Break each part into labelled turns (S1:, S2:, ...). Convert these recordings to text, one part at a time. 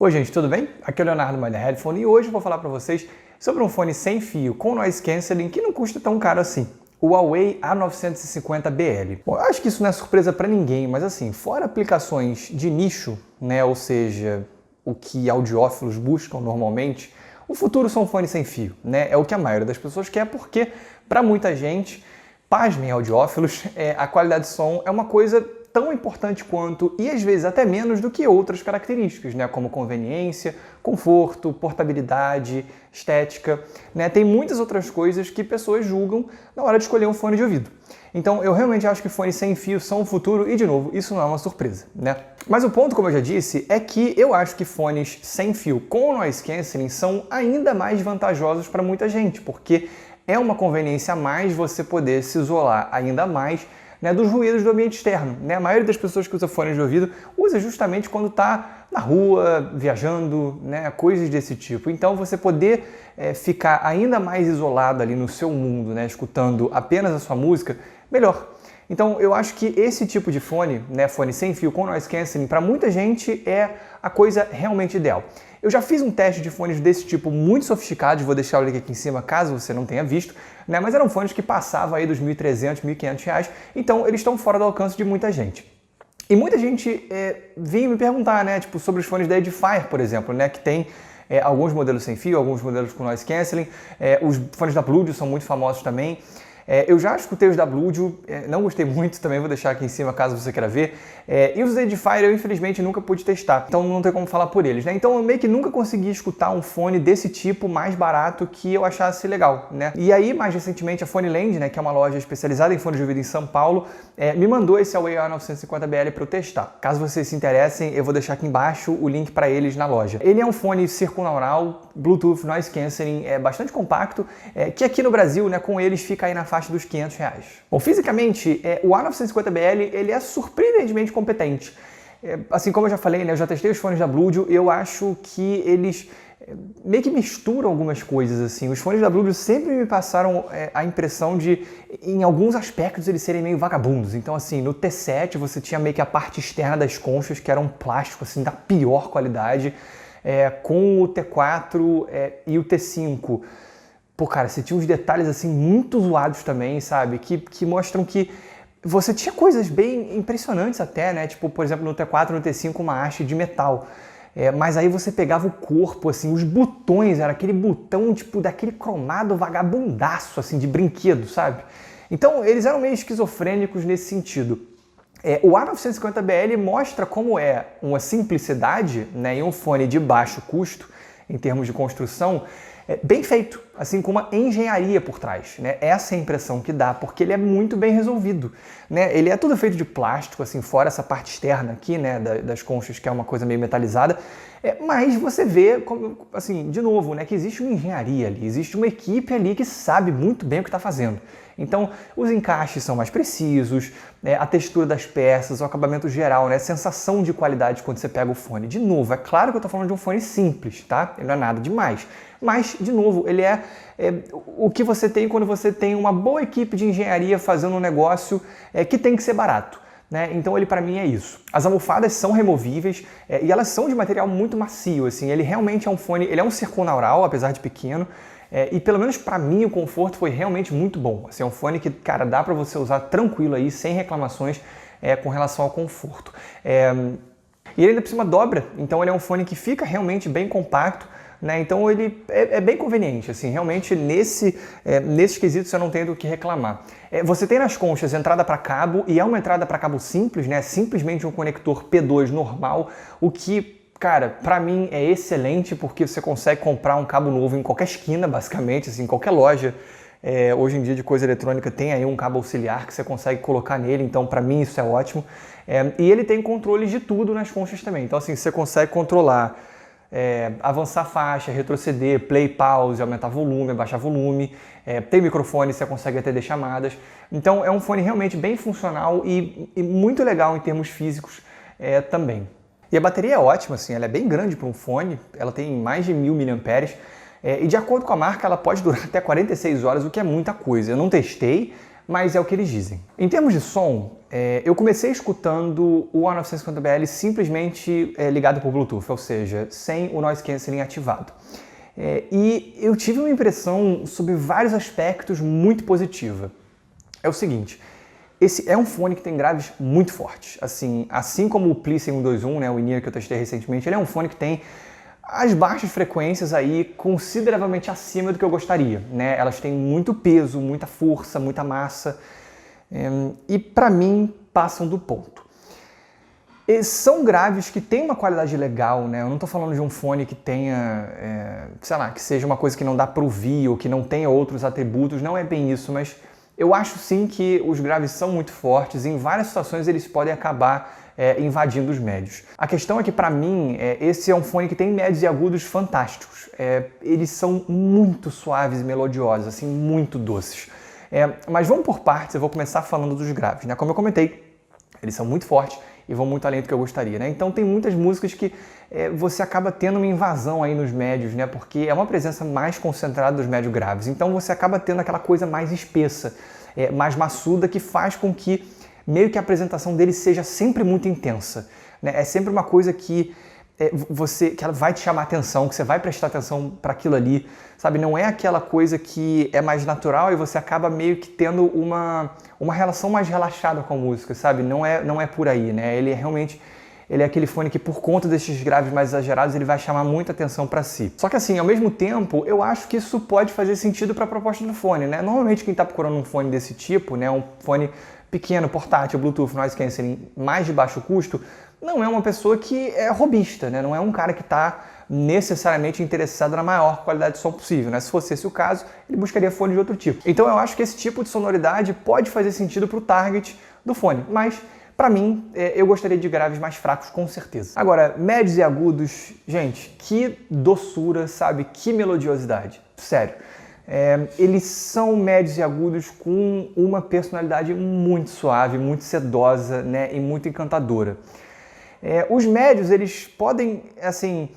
S1: Oi gente, tudo bem? Aqui é o Leonardo Malha Headphone e hoje eu vou falar para vocês sobre um fone sem fio com noise cancelling que não custa tão caro assim, o Huawei A950BL. Bom, eu acho que isso não é surpresa para ninguém, mas assim, fora aplicações de nicho, né, ou seja, o que audiófilos buscam normalmente, o futuro são fones sem fio, né? É o que a maioria das pessoas quer porque para muita gente, pasmem audiófilos, a qualidade de som é uma coisa tão importante quanto, e às vezes até menos do que outras características, né? Como conveniência, conforto, portabilidade, estética, né? Tem muitas outras coisas que pessoas julgam na hora de escolher um fone de ouvido. Então eu realmente acho que fones sem fio são o futuro e, de novo, isso não é uma surpresa, né? Mas o ponto, como eu já disse, é que eu acho que fones sem fio com noise cancelling são ainda mais vantajosos para muita gente, porque é uma conveniência a mais você poder se isolar ainda mais, né, dos ruídos do ambiente externo, né? A maioria das pessoas que usa fones de ouvido usa justamente quando está na rua, viajando, né, coisas desse tipo. Então você poder ficar ainda mais isolado ali no seu mundo, né, escutando apenas a sua música, melhor. Então eu acho que esse tipo de fone, né, fone sem fio com noise cancelling, para muita gente é a coisa realmente ideal. Eu já fiz um teste de fones desse tipo muito sofisticados, vou deixar o link aqui em cima caso você não tenha visto, né? Mas eram fones que passavam aí dos R$ 1.300, R$ 1.500, então eles estão fora do alcance de muita gente. E muita gente vinha me perguntar, né, tipo, sobre os fones da Edifier, por exemplo, né, que tem alguns modelos sem fio, alguns modelos com noise cancelling, os fones da Bluetooth são muito famosos também. Eu já escutei os da Bluetooth, não gostei muito, também vou deixar aqui em cima caso você queira ver. E os da Edifier eu infelizmente nunca pude testar, então não tem como falar por eles, né? Então eu meio que nunca consegui escutar um fone desse tipo mais barato que eu achasse legal, né? E aí, mais recentemente, a Foneland, né, que é uma loja especializada em fones de ouvido em São Paulo, me mandou esse Huawei A950BL para eu testar. Caso vocês se interessem, eu vou deixar aqui embaixo o link para eles na loja. Ele é um fone circunaural, Bluetooth, noise cancelling, bastante compacto, que aqui no Brasil, né, com eles fica aí na faixa dos R$ 500. Bom, fisicamente, o A950BL ele é surpreendentemente competente. Assim como eu já falei, né, eu já testei os fones da Bluetooth, eu acho que eles meio que misturam algumas coisas, assim. Os fones da Bluetooth sempre me passaram a impressão de, em alguns aspectos, eles serem meio vagabundos. Então, assim, no T7 você tinha meio que a parte externa das conchas, que era um plástico, assim, da pior qualidade, com o T4 e o T5. Pô, cara, você tinha uns detalhes, assim, muito zoados também, sabe? Que mostram que você tinha coisas bem impressionantes até, né? Tipo, por exemplo, no T4 e no T5 uma haste de metal. Mas aí você pegava o corpo, assim, os botões, era aquele botão, tipo, daquele cromado vagabundaço, assim, de brinquedo, sabe? Então, eles eram meio esquizofrênicos nesse sentido. O A950BL mostra como é uma simplicidade, né, e um fone de baixo custo, em termos de construção, bem feito, assim, com uma engenharia por trás, né? Essa é a impressão que dá, porque ele é muito bem resolvido, né? Ele é tudo feito de plástico, assim, fora essa parte externa aqui, né, das conchas, que é uma coisa meio metalizada, mas você vê, assim, de novo, né, que existe uma engenharia ali, existe uma equipe ali que sabe muito bem o que está fazendo. Então, os encaixes são mais precisos, a textura das peças, o acabamento geral, né, a sensação de qualidade quando você pega o fone. De novo, é claro que eu estou falando de um fone simples, tá? Ele não é nada demais. Mas, de novo, ele é o que você tem quando você tem uma boa equipe de engenharia fazendo um negócio que tem que ser barato, né? Então ele para mim é isso. As almofadas são removíveis e elas são de material muito macio, assim. Ele realmente é um fone, ele é um circunaural, apesar de pequeno, e pelo menos para mim o conforto foi realmente muito bom. Assim, é um fone que, cara, dá para você usar tranquilo aí, sem reclamações com relação ao conforto. E ele ainda por cima dobra, então ele é um fone que fica realmente bem compacto, né? Então ele é bem conveniente, assim, realmente nesses quesitos eu não tenho do que reclamar. Você tem nas conchas entrada para cabo, e é uma entrada para cabo simples, né? Simplesmente um conector P2 normal, o que, cara, para mim é excelente, porque você consegue comprar um cabo novo em qualquer esquina, basicamente, assim, em qualquer loja. Hoje em dia de coisa eletrônica tem aí um cabo auxiliar que você consegue colocar nele, então para mim isso é ótimo. E ele tem controles de tudo nas conchas também, então assim, você consegue controlar avançar faixa, retroceder, play, pause, aumentar volume, abaixar volume, tem microfone, você consegue atender chamadas. Então é um fone realmente bem funcional e muito legal em termos físicos também. E a bateria é ótima, assim, ela é bem grande para um fone, ela tem mais de 1000 mAh, e de acordo com a marca ela pode durar até 46 horas, o que é muita coisa. Eu não testei, mas é o que eles dizem. Em termos de som, eu comecei escutando o A950BL simplesmente ligado por Bluetooth, ou seja, sem o Noise Cancelling ativado. E eu tive uma impressão sobre vários aspectos muito positiva. É o seguinte, esse é um fone que tem graves muito fortes. Assim como o Plea 121, né, o in-ear que eu testei recentemente, ele é um fone que tem as baixas frequências aí consideravelmente acima do que eu gostaria, né? Elas têm muito peso, muita força, muita massa e para mim passam do ponto. E são graves que têm uma qualidade legal, né? Eu não estou falando de um fone que tenha, sei lá, que seja uma coisa que não dá para ouvir ou que não tenha outros atributos, não é bem isso, mas eu acho sim que os graves são muito fortes e em várias situações eles podem acabar invadindo os médios. A questão é que, para mim, esse é um fone que tem médios e agudos fantásticos. Eles são muito suaves e melodiosos, assim, muito doces. Mas vamos por partes, eu vou começar falando dos graves, né? Como eu comentei, eles são muito fortes e vão muito além do que eu gostaria, né? Então tem muitas músicas que você acaba tendo uma invasão aí nos médios, né? Porque é uma presença mais concentrada dos médios graves. Então você acaba tendo aquela coisa mais espessa, mais maçuda, que faz com que meio que a apresentação dele seja sempre muito intensa, né? É sempre uma coisa que que ela vai te chamar atenção, que você vai prestar atenção para aquilo ali, sabe? Não é aquela coisa que é mais natural e você acaba meio que tendo uma relação mais relaxada com a música, sabe? Não é por aí, né? Ele é aquele fone que, por conta desses graves mais exagerados, ele vai chamar muita atenção para si. Só que assim, ao mesmo tempo, eu acho que isso pode fazer sentido para a proposta do fone, né? Normalmente quem está procurando um fone desse tipo, né, um fone pequeno, portátil, Bluetooth, Noise Cancelling, mais de baixo custo, não é uma pessoa que é robista, né? Não é um cara que está necessariamente interessado na maior qualidade de som possível, né? Se fosse esse o caso, ele buscaria fone de outro tipo. Então eu acho que esse tipo de sonoridade pode fazer sentido para o target do fone, mas para mim, eu gostaria de graves mais fracos, com certeza. Agora, médios e agudos, gente, que doçura, sabe? Que melodiosidade. Sério. Eles são médios e agudos com uma personalidade muito suave, muito sedosa, né? E muito encantadora. Os médios, eles podem, assim,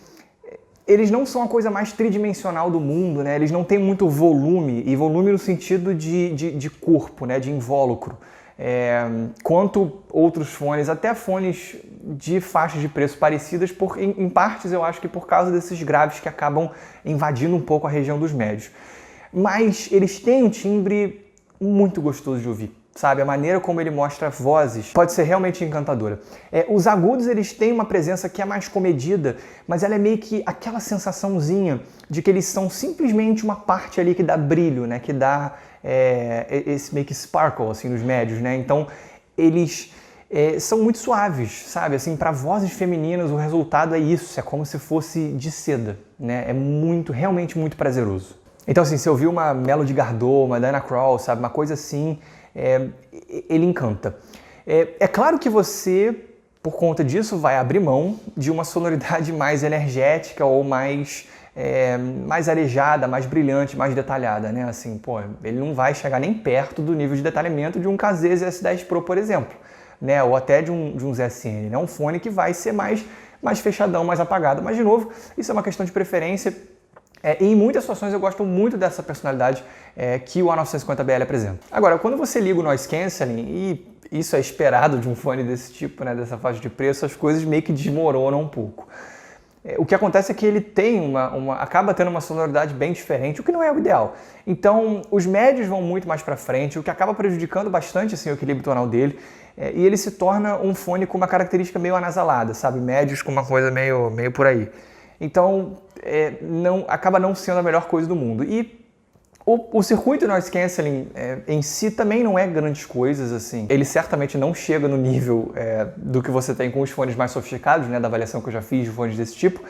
S1: eles não são a coisa mais tridimensional do mundo, né? Eles não têm muito volume, e volume no sentido de corpo, né? De invólucro. Quanto outros fones, até fones de faixas de preço parecidas, em partes eu acho que por causa desses graves que acabam invadindo um pouco a região dos médios. Mas eles têm um timbre muito gostoso de ouvir, sabe? A maneira como ele mostra vozes pode ser realmente encantadora. Os agudos, eles têm uma presença que é mais comedida, mas ela é meio que aquela sensaçãozinha de que eles são simplesmente uma parte ali que dá brilho, né? Que dá esse meio que sparkle, assim, nos médios, né? Então, eles são muito suaves, sabe? Assim, para vozes femininas, o resultado é isso, é como se fosse de seda, né? É realmente muito prazeroso. Então, assim, se eu ouvir uma Melody Gardot, uma Diana Krall, sabe? Uma coisa assim, ele encanta. É claro que você, por conta disso, vai abrir mão de uma sonoridade mais energética ou mais arejada, mais brilhante, mais detalhada, né? Assim, pô, ele não vai chegar nem perto do nível de detalhamento de um KZ S10 Pro, por exemplo, né? Ou até de um ZSN, né? Um fone que vai ser mais fechadão, mais apagado. Mas, de novo, isso é uma questão de preferência. E em muitas situações eu gosto muito dessa personalidade que o A950BL apresenta. Agora, quando você liga o Noise Cancelling, e isso é esperado de um fone desse tipo, né, dessa faixa de preço, as coisas meio que desmoronam um pouco. O que acontece é que ele tem acaba tendo uma sonoridade bem diferente, o que não é o ideal. Então, os médios vão muito mais para frente, o que acaba prejudicando bastante assim, o equilíbrio tonal dele, e ele se torna um fone com uma característica meio anasalada, sabe? Médios com uma coisa meio por aí. Então, acaba não sendo a melhor coisa do mundo. E o circuito Noise Cancelling em si também não é grandes coisas, assim. Ele certamente não chega no nível do que você tem com os fones mais sofisticados, né, da avaliação que eu já fiz de fones desse tipo,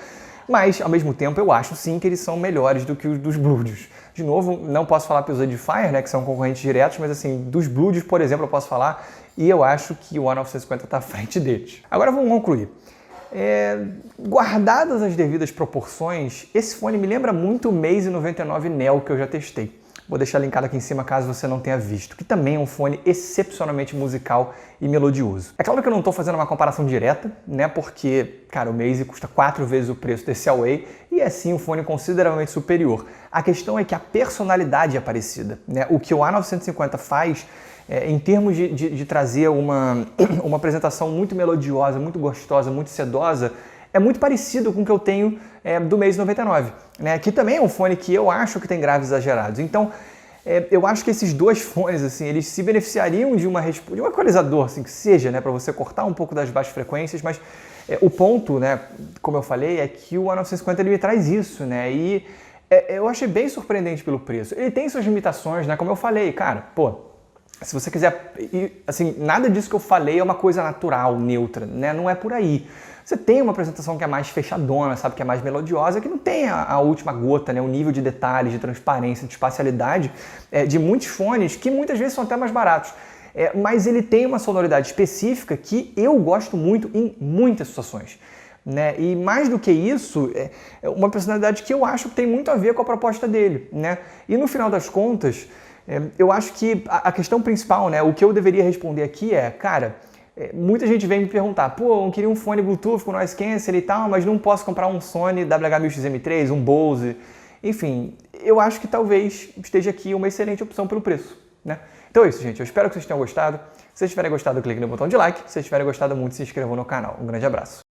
S1: mas, ao mesmo tempo, eu acho sim que eles são melhores do que os dos Bluetooth. De novo, não posso falar pelos Edifier, né, que são concorrentes diretos, mas assim, dos Bluetooth, por exemplo, eu posso falar, e eu acho que o A950 está à frente deles. Agora vamos concluir. Guardadas as devidas proporções, esse fone me lembra muito o Meize 99 Neo que eu já testei. Vou deixar linkado aqui em cima caso você não tenha visto, que também é um fone excepcionalmente musical e melodioso. É claro que eu não estou fazendo uma comparação direta, né? Porque, cara, o Meize custa 4 vezes o preço desse Away e é sim um fone consideravelmente superior. A questão é que a personalidade é parecida, né? O que o A950 faz em termos de trazer uma apresentação muito melodiosa, muito gostosa, muito sedosa, é muito parecido com o que eu tenho do Meize 99, né? Que também é um fone que eu acho que tem graves exagerados. Então, eu acho que esses dois fones, assim, eles se beneficiariam de um equalizador, assim, que seja, né, para você cortar um pouco das baixas frequências, mas o ponto, né, como eu falei, é que o A950 ele me traz isso, né? E eu achei bem surpreendente pelo preço. Ele tem suas limitações, né? Como eu falei, cara, pô, se você quiser, assim, nada disso que eu falei é uma coisa natural, neutra, né? Não é por aí. Você tem uma apresentação que é mais fechadona, sabe, que é mais melodiosa, que não tem a última gota, né? O nível de detalhes, de transparência, de espacialidade de muitos fones que muitas vezes são até mais baratos. Mas ele tem uma sonoridade específica que eu gosto muito em muitas situações. Né? E mais do que isso, é uma personalidade que eu acho que tem muito a ver com a proposta dele. Né? E no final das contas, eu acho que a questão principal, né, o que eu deveria responder aqui é, cara, muita gente vem me perguntar, pô, eu queria um fone Bluetooth com noise cancelling e tal, mas não posso comprar um Sony WH-1000XM3, um Bose, enfim, eu acho que talvez esteja aqui uma excelente opção pelo preço, né? Então é isso, gente, eu espero que vocês tenham gostado. Se vocês tiverem gostado, clique no botão de like. Se vocês tiverem gostado muito, se inscrevam no canal. Um grande abraço.